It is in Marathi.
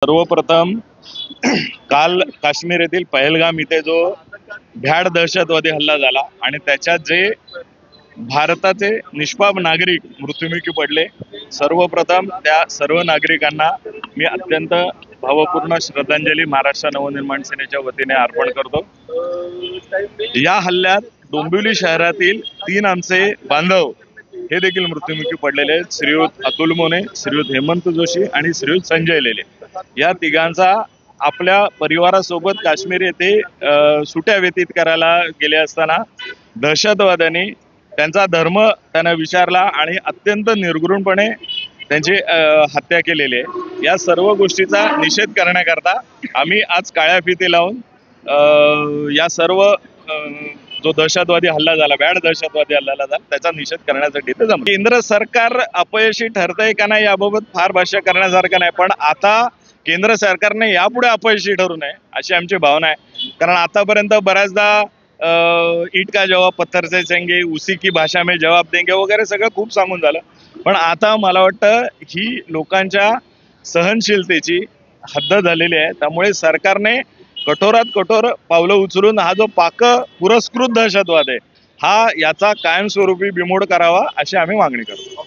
सर्वप्रथम काल काश्मीर येथील पहलगाम इथे जो भ्याड दहशतवादी हल्ला झाला आणि त्याच्यात जे भारताचे निष्पाप नागरिक मृत्युमुखी पडले, सर्वप्रथम त्या सर्व नागरिकांना मी अत्यंत भावपूर्ण श्रद्धांजली महाराष्ट्र नवनिर्माण सेनेच्या वतीने अर्पण करतो। या हल्ल्यात डोंबिवली शहरातील 3 आमचे बांधव हे देखील मृत्युमुखी पडलेले आहेत। श्रीयुत अतुल मोने, श्रीयुत हेमंत जोशी आणि श्रीयुत संजय लेले। या तिघांचा आपल्या परिवारासोबत काश्मीर येथे सुट्या व्यतीत करायला गेले असताना दहशतवाद्यांनी त्यांचा धर्म त्यांना विचारला आणि अत्यंत निर्घृणपणे त्यांची हत्या केलेली आहे। या सर्व गोष्टीचा निषेध करण्याकरता आम्ही आज काळ्या फिती लावून या सर्व जो दहशतवादी हल्ला झाला, भ्याड दहशतवादी हल्ला झाला, त्याचा निषेध करण्यासाठी इथे जमलो। केंद्र सरकार अपयशी ठरतंय का नाही याबाबत फार भाष्य करण्यासारखं नाही, पण आता केंद्र सरकारने यापुढे अपयशी ठरू नये अशी आमची भावना आहे। कारण आतापर्यंत बऱ्याचदा ईट का जवाब पत्थर से देंगे, उसी की भाषा में जवाब देंगे वगैरे सगळं खूप सांगून झालं, पण आता मला वाटतं ही लोकांच्या सहनशीलतेची हद्द झालेली आहे। त्यामुळे सरकारने कठोरात कठोर पावलं उचलून हा जो पाक पुरस्कृत दहशतवाद आहे हा याचा कायमस्वरूपी बिमोड करावा अशी आम्ही मागणी करतो।